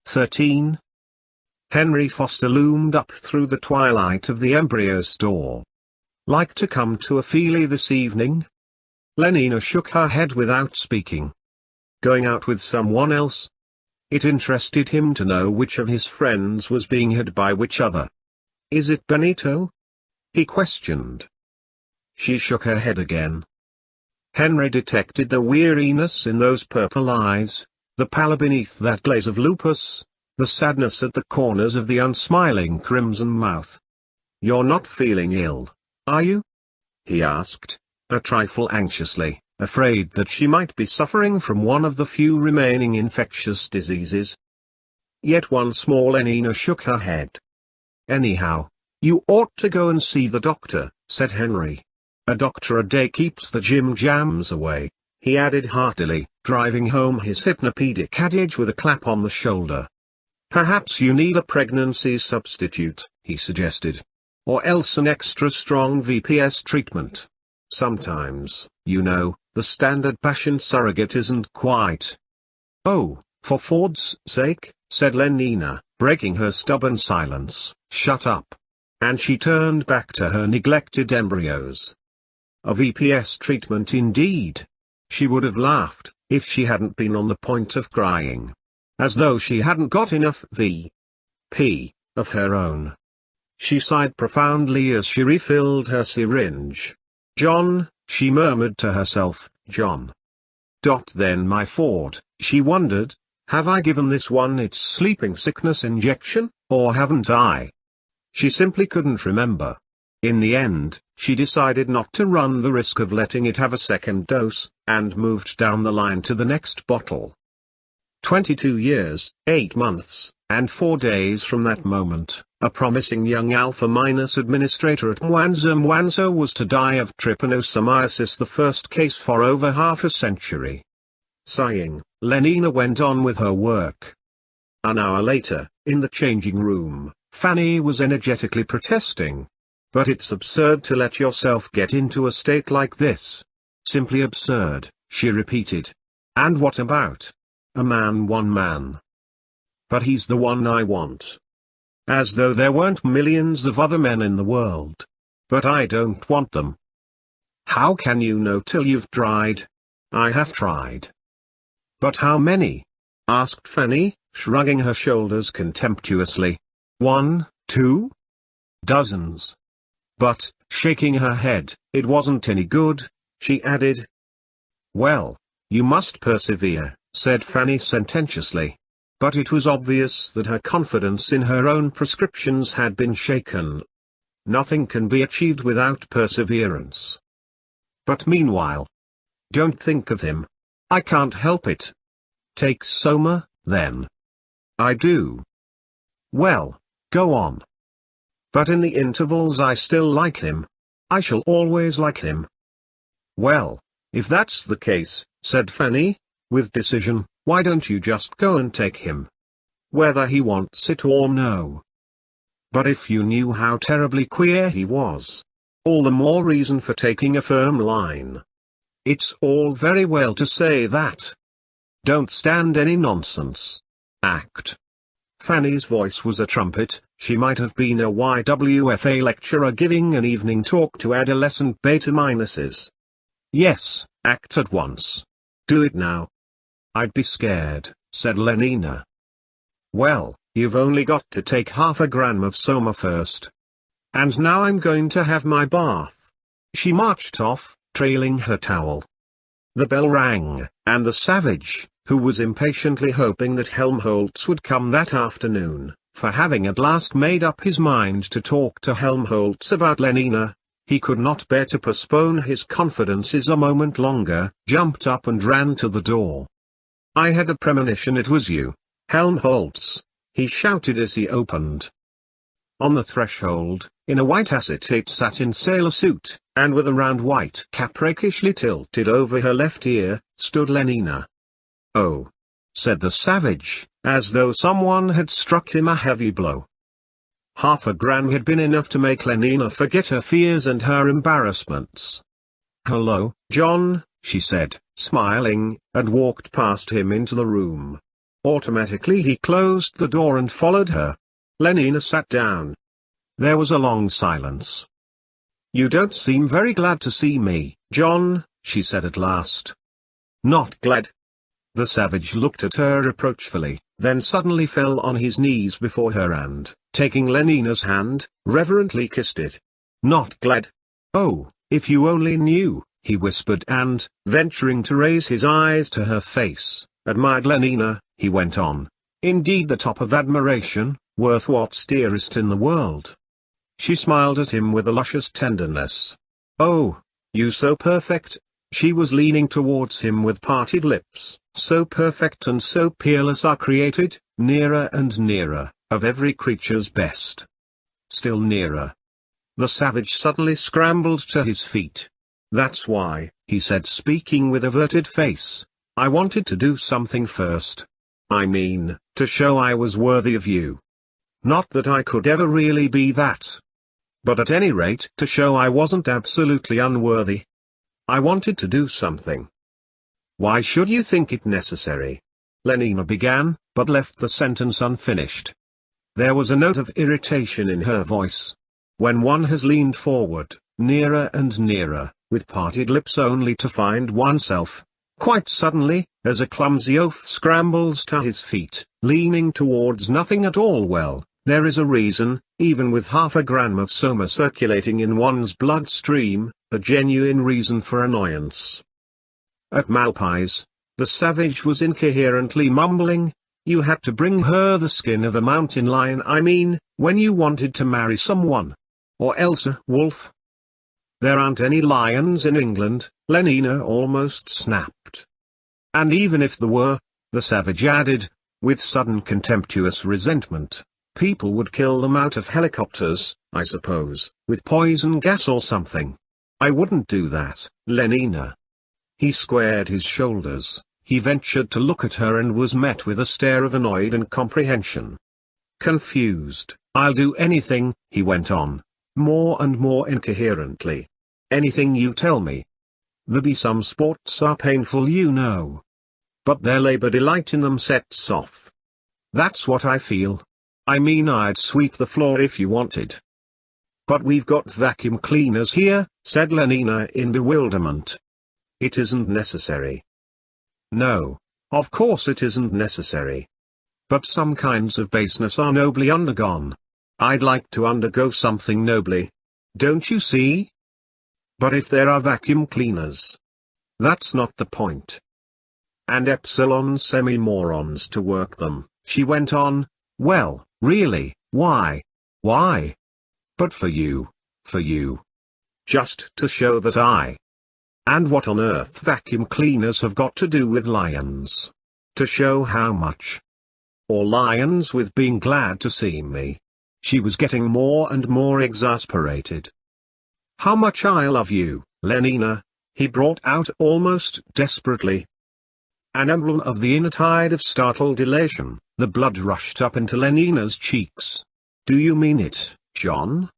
13. Henry Foster loomed up through the twilight of the embryo's door. Like to come to a feelie this evening? Lenina shook her head without speaking. Going out with someone else? It interested him to know which of his friends was being had by which other. Is it Benito? He questioned. She shook her head again. Henry detected the weariness in those purple eyes, the pallor beneath that glaze of lupus, the sadness at the corners of the unsmiling crimson mouth. You're not feeling ill, are you? He asked, a trifle anxiously, afraid that she might be suffering from one of the few remaining infectious diseases. Yet once more Lenina shook her head. Anyhow, you ought to go and see the doctor, said Henry. A doctor a day keeps the jam-jams away, he added heartily, driving home his hypnopedic adage with a clap on the shoulder. Perhaps you need a pregnancy substitute, he suggested. Or else an extra strong VPS treatment. Sometimes, you know, the standard patient surrogate isn't quite. Oh, for Ford's sake, said Lenina, breaking her stubborn silence, shut up. And she turned back to her neglected embryos. A VPS treatment indeed. She would have laughed, if she hadn't been on the point of crying. As though she hadn't got enough VP of her own. She sighed profoundly as she refilled her syringe. John, she murmured to herself, John. Then my Ford, she wondered, have I given this one its sleeping sickness injection, or haven't I? She simply couldn't remember. In the end, she decided not to run the risk of letting it have a second dose, and moved down the line to the next bottle. 22 years, 8 months, and 4 days from that moment, a promising young Alpha-administrator at Mwanza was to die of trypanosomiasis, the first case for over half a century. Sighing, Lenina went on with her work. An hour later, in the changing room, Fanny was energetically protesting. But it's absurd to let yourself get into a state like this. Simply absurd, she repeated. And what about? A man, one man. But he's the one I want. As though there weren't millions of other men in the world. But I don't want them. How can you know till you've tried? I have tried. But how many? Asked Fanny, shrugging her shoulders contemptuously. 1, 2? Dozens. But, shaking her head, it wasn't any good, she added. Well, you must persevere, said Fanny sententiously. But it was obvious that her confidence in her own prescriptions had been shaken. Nothing can be achieved without perseverance. But meanwhile, don't think of him. I can't help it. Take Soma, then. I do. Well, go on. But in the intervals I still like him. I shall always like him. Well, if that's the case, said Fanny, with decision, why don't you just go and take him? Whether he wants it or no. But if you knew how terribly queer he was, all the more reason for taking a firm line. It's all very well to say that. Don't stand any nonsense. Act. Fanny's voice was a trumpet. She might have been a YWFA lecturer giving an evening talk to adolescent beta-minuses. Yes, act at once. Do it now. I'd be scared, said Lenina. Well, you've only got to take half a gram of Soma first. And now I'm going to have my bath. She marched off, trailing her towel. The bell rang, and the savage, who was impatiently hoping that Helmholtz would come that afternoon, for having at last made up his mind to talk to Helmholtz about Lenina, he could not bear to postpone his confidences a moment longer, jumped up and ran to the door. I had a premonition it was you, Helmholtz, he shouted as he opened. On the threshold, in a white acetate satin sailor suit, and with a round white cap rakishly tilted over her left ear, stood Lenina. Oh, said the savage, as though someone had struck him a heavy blow. Half a gram had been enough to make Lenina forget her fears and her embarrassments. Hello, John, she said, smiling, and walked past him into the room. Automatically he closed the door and followed her. Lenina sat down. There was a long silence. "You don't seem very glad to see me, John," she said at last. "Not glad?" The savage looked at her reproachfully, then suddenly fell on his knees before her and, taking Lenina's hand, reverently kissed it. "Not glad? Oh, if you only knew," he whispered and, venturing to raise his eyes to her face, admired Lenina, he went on. "Indeed the top of admiration, worth what's dearest in the world." She smiled at him with a luscious tenderness. "Oh, you so perfect." She was leaning towards him with parted lips. "So perfect and so peerless are created, nearer and nearer, of every creature's best. Still nearer." The savage suddenly scrambled to his feet. "That's why," he said, speaking with averted face, "I wanted to do something first. I mean, to show I was worthy of you. Not that I could ever really be that. But at any rate to show I wasn't absolutely unworthy. I wanted to do something." "Why should you think it necessary?" Lenina began, but left the sentence unfinished. There was a note of irritation in her voice. When one has leaned forward, nearer and nearer, with parted lips only to find oneself, quite suddenly, as a clumsy oaf scrambles to his feet, leaning towards nothing at all, well, there is a reason, even with half a gram of soma circulating in one's bloodstream, a genuine reason for annoyance. At Malpais, the savage was incoherently mumbling, "You had to bring her the skin of a mountain lion, I mean, when you wanted to marry someone. Or else a wolf." "There aren't any lions in England," Lenina almost snapped. "And even if there were," the savage added, with sudden contemptuous resentment, "people would kill them out of helicopters, I suppose, with poison gas or something. I wouldn't do that, Lenina." He squared his shoulders, he ventured to look at her and was met with a stare of annoyed incomprehension. Confused, "I'll do anything," he went on, more and more incoherently. "Anything you tell me. There be some sports are painful, you know. But their labor delight in them sets off. That's what I feel. I mean, I'd sweep the floor if you wanted." "But we've got vacuum cleaners here," said Lenina in bewilderment. "It isn't necessary." "No, of course it isn't necessary. But some kinds of baseness are nobly undergone. I'd like to undergo something nobly. Don't you see? But if there are vacuum cleaners, that's not the point. And epsilon semi-morons to work them," she went on. "Well, really, why? Why? But for you. Just to show that I. And what on earth vacuum cleaners have got to do with lions? To show how much. Or lions with being glad to see me." She was getting more and more exasperated. "How much I love you, Lenina," he brought out almost desperately. An emblem of the inner tide of startled elation, the blood rushed up into Lenina's cheeks. "Do you mean it, John?"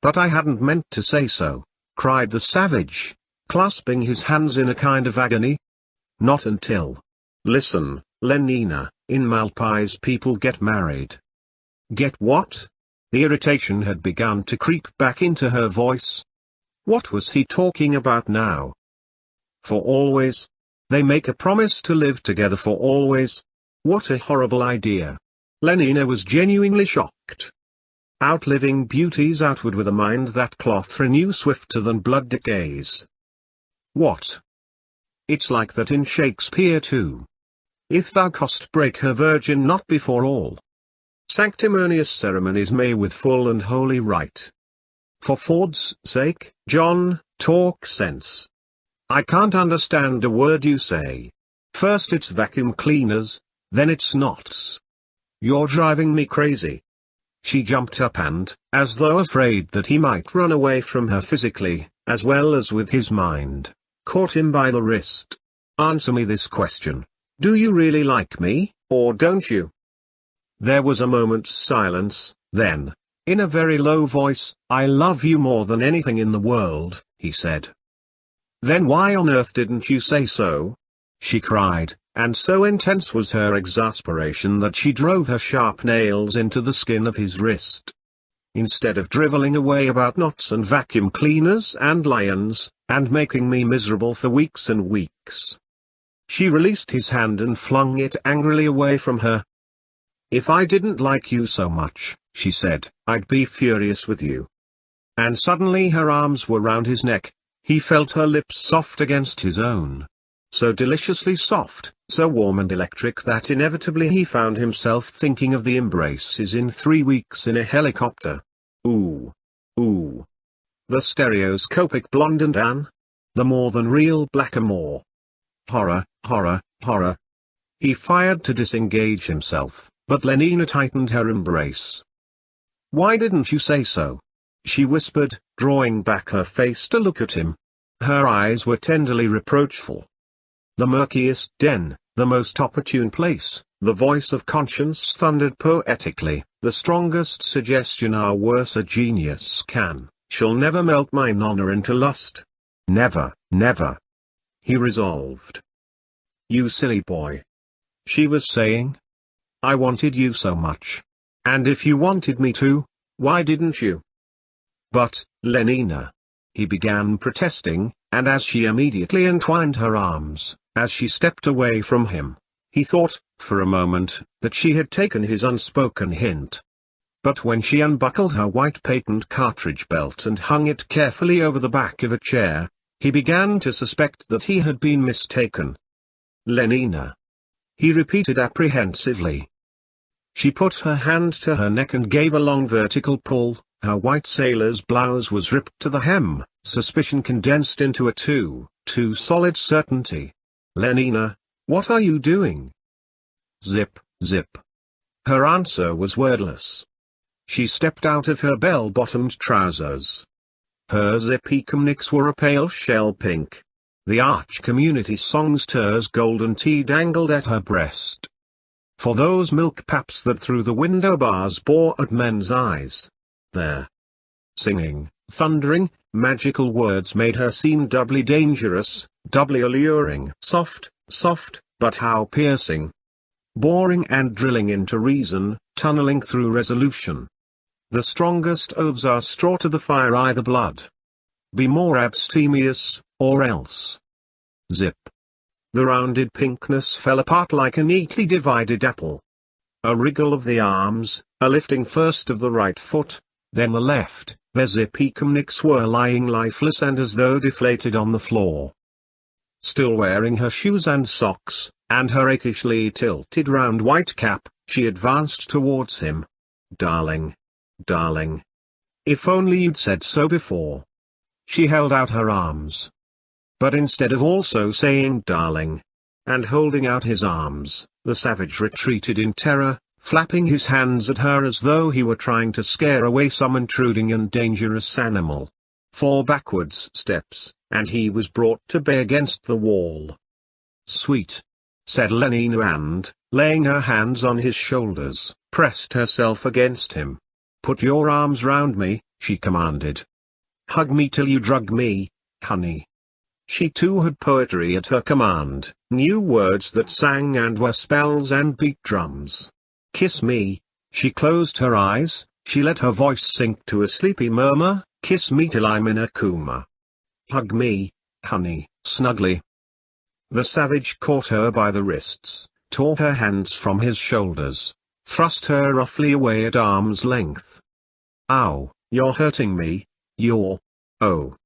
"But I hadn't meant to say so," cried the savage, clasping his hands in a kind of agony. "Not until. Listen, Lenina, in Malpais people get married." "Get what?" The irritation had begun to creep back into her voice. What was he talking about now? For always? They make a promise to live together for always? What a horrible idea. Lenina was genuinely shocked. Outliving beauties outward with a mind that cloth renew swifter than blood decays. What? It's like that in Shakespeare too. If thou cost break her virgin not before all sanctimonious ceremonies may with full and holy rite. For Ford's sake, John, talk sense. I can't understand a word you say. First it's vacuum cleaners, then it's knots. You're driving me crazy. She jumped up and, as though afraid that he might run away from her physically, as well as with his mind, caught him by the wrist. Answer me this question. Do you really like me, or don't you? There was a moment's silence, then, in a very low voice, I love you more than anything in the world, he said. Then why on earth didn't you say so? She cried, and so intense was her exasperation that she drove her sharp nails into the skin of his wrist. Instead of drivelling away about knots and vacuum cleaners and lions, and making me miserable for weeks and weeks. She released his hand and flung it angrily away from her. "If I didn't like you so much," she said, "I'd be furious with you." And suddenly her arms were round his neck. He felt her lips soft against his own. So deliciously soft, so warm and electric that inevitably he found himself thinking of the embraces in 3 weeks in a helicopter. Ooh. Ooh. The stereoscopic blonde and Anne. The more than real blackamoor. Horror, horror, horror. He fired to disengage himself, but Lenina tightened her embrace. "Why didn't you say so?" she whispered, drawing back her face to look at him. Her eyes were tenderly reproachful. The murkiest den, the most opportune place, the voice of conscience thundered poetically, "The strongest suggestion our worser genius can, shall never melt mine honor into lust. Never, never," he resolved. "You silly boy," she was saying. "I wanted you so much. And if you wanted me to, why didn't you?" "But, Lenina," he began protesting, and as she immediately entwined her arms, as she stepped away from him, he thought, for a moment, that she had taken his unspoken hint. But when she unbuckled her white patent cartridge belt and hung it carefully over the back of a chair, he began to suspect that he had been mistaken. "Lenina," he repeated apprehensively. She put her hand to her neck and gave a long vertical pull. Her white sailor's blouse was ripped to the hem, suspicion condensed into a too solid certainty. "Lenina, what are you doing?" Zip, zip. Her answer was wordless. She stepped out of her bell-bottomed trousers. Her zippy-kumniks were a pale shell pink. The Arch Community songster's golden tea dangled at her breast. For those milk paps that through the window bars bore at men's eyes. Their singing, thundering, magical words made her seem doubly dangerous, doubly alluring. Soft, soft, but how piercing. Boring and drilling into reason, tunneling through resolution. The strongest oaths are straw to the fire, either blood. Be more abstemious, or else. Zip. The rounded pinkness fell apart like a neatly divided apple. A wriggle of the arms, a lifting first of the right foot, then the left, their zippy-kumniks were lying lifeless and as though deflated on the floor. Still wearing her shoes and socks, and her rakishly tilted round white cap, she advanced towards him. "Darling. Darling. If only you'd said so before." She held out her arms. But instead of also saying "darling," and holding out his arms, the savage retreated in terror, flapping his hands at her as though he were trying to scare away some intruding and dangerous animal. 4 backwards steps, and he was brought to bay against the wall. "Sweet," said Lenina and, laying her hands on his shoulders, pressed herself against him. "Put your arms round me," she commanded. "Hug me till you drug me, honey." She too had poetry at her command, new words that sang and were spells and beat drums. "Kiss me." She closed her eyes, she let her voice sink to a sleepy murmur, "Kiss me till I'm in a coma. Hug me, honey, snugly." The savage caught her by the wrists, tore her hands from his shoulders, thrust her roughly away at arm's length. "Ow, you're hurting me, you're... oh."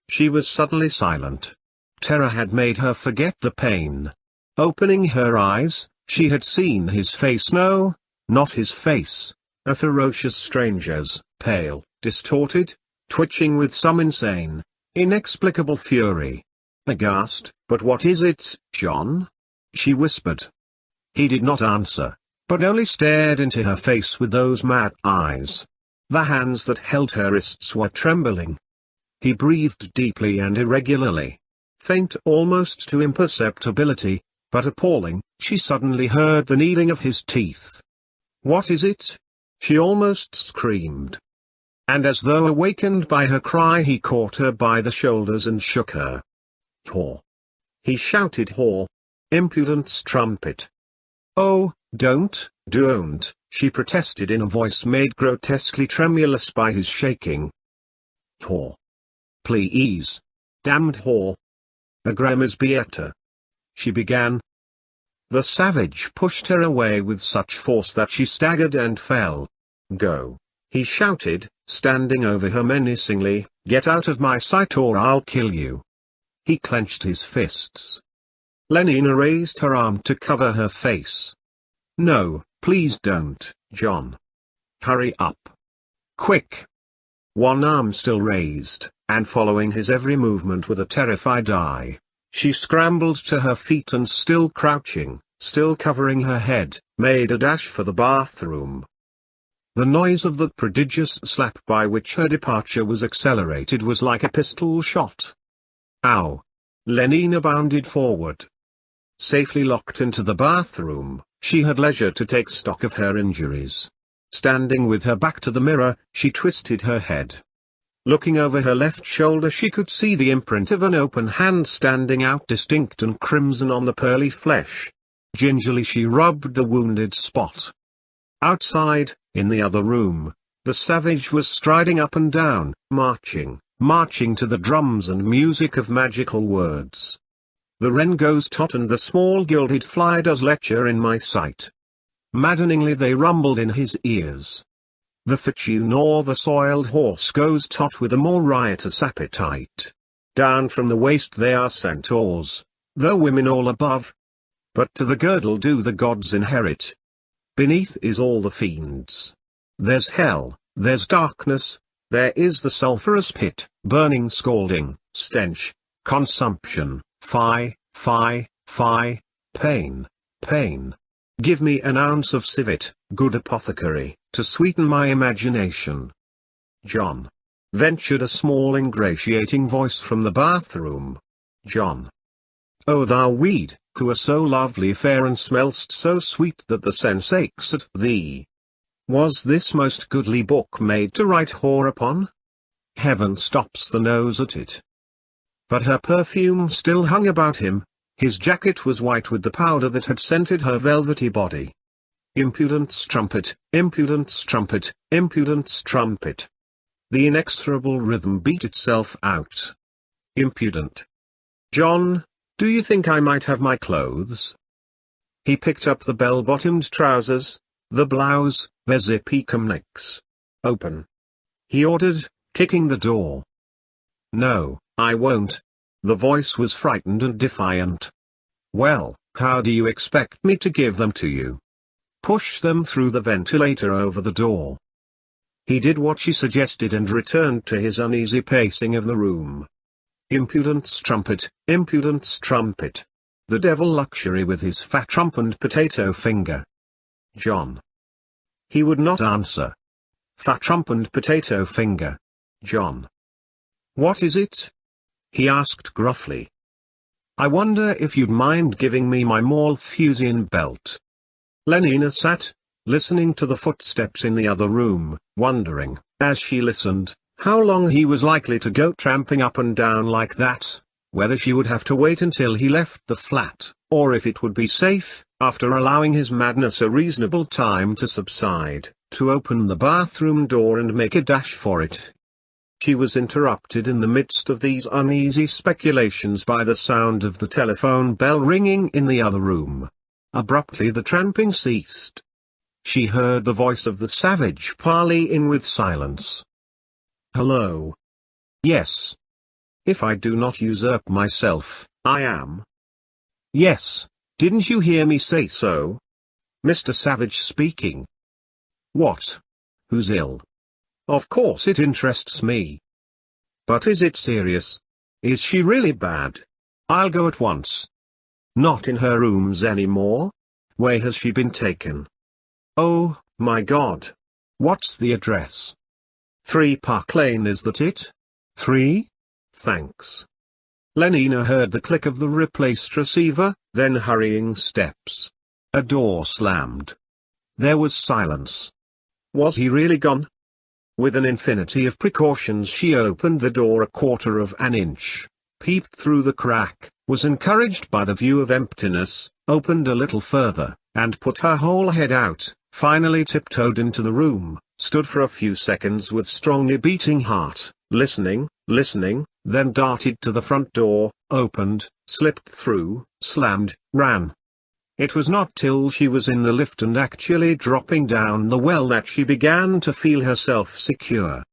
She was suddenly silent. Terror had made her forget the pain. Opening her eyes, she had seen his face. No, not his face. A ferocious stranger's, pale, distorted, twitching with some insane, inexplicable fury. Aghast, "But what is it, John?" she whispered. He did not answer, but only stared into her face with those mad eyes. The hands that held her wrists were trembling. He breathed deeply and irregularly. Faint almost to imperceptibility, but appalling, she suddenly heard the kneading of his teeth. "What is it?" she almost screamed. And as though awakened by her cry, he caught her by the shoulders and shook her. "Whore!" he shouted. "Whore! impudent strumpet. Oh, don't, she protested in a voice made grotesquely tremulous by his shaking. Whore. Please. Damned whore. A Grammar's Beata. She began. The savage pushed her away with such force that she staggered and fell. Go, he shouted, standing over her menacingly, get out of my sight or I'll kill you. He clenched his fists. Lenina raised her arm to cover her face. No, please don't, John. Hurry up. Quick. One arm still raised, and following his every movement with a terrified eye, she scrambled to her feet and still crouching, still covering her head, made a dash for the bathroom. The noise of the prodigious slap by which her departure was accelerated was like a pistol shot. Ow! Lenina bounded forward. Safely locked into the bathroom, she had leisure to take stock of her injuries. Standing with her back to the mirror, she twisted her head. Looking over her left shoulder, she could see the imprint of an open hand standing out distinct and crimson on the pearly flesh. Gingerly she rubbed the wounded spot. Outside, in the other room, the savage was striding up and down, marching to the drums and music of magical words. The wren goes tot and the small gilded fly does lecture in my sight. Maddeningly they rumbled in his ears. The fitchew nor the soiled horse goes tot with a more riotous appetite. Down from the waist they are centaurs, though women all above. But to the girdle do the gods inherit. Beneath is all the fiends. There's hell, there's darkness, there is the sulphurous pit, burning scalding, stench, consumption, pain, pain. Give me an ounce of civet, good apothecary, to sweeten my imagination. John. Ventured a small ingratiating voice from the bathroom. John. O thou weed, who are so lovely fair and smell'st so sweet that the sense aches at thee. Was this most goodly book made to write whore upon? Heaven stops the nose at it. But her perfume still hung about him. His jacket was white with the powder that had scented her velvety body. Impudent strumpet, impudent strumpet, impudent strumpet. The inexorable rhythm beat itself out. Impudent. John, do you think I might have my clothes? He picked up the bell-bottomed trousers, the blouse, their zippy necks. Open. He ordered, kicking the door. No, I won't. The voice was frightened and defiant. Well, how do you expect me to give them to you? Push them through the ventilator over the door. He did what she suggested and returned to his uneasy pacing of the room. Impudent strumpet, impudent strumpet. The devil luxury with his fat trump and potato finger. John. He would not answer. Fat trump and potato finger. John. What is it? He asked gruffly. I wonder if you'd mind giving me my Malthusian belt. Lenina sat, listening to the footsteps in the other room, wondering, as she listened, how long he was likely to go tramping up and down like that, whether she would have to wait until he left the flat, or if it would be safe, after allowing his madness a reasonable time to subside, to open the bathroom door and make a dash for it. She was interrupted in the midst of these uneasy speculations by the sound of the telephone bell ringing in the other room. Abruptly the tramping ceased. She heard the voice of the savage parley in with silence. Hello. Yes. If I do not usurp myself, I am. Yes, didn't you hear me say so? Mr. Savage speaking. What? Who's ill? Of course it interests me. But is it serious? Is she really bad? I'll go at once. Not in her rooms anymore? Where has she been taken? Oh, my God. What's the address? 3 Park Lane, is that it? 3? Thanks. Lenina heard the click of the replaced receiver, then hurrying steps. A door slammed. There was silence. Was he really gone? With an infinity of precautions she opened the door a quarter of an inch, peeped through the crack, was encouraged by the view of emptiness, opened a little further, and put her whole head out, finally tiptoed into the room, stood for a few seconds with strongly beating heart, listening, then darted to the front door, opened, slipped through, slammed, ran. It was not till she was in the lift and actually dropping down the well that she began to feel herself secure.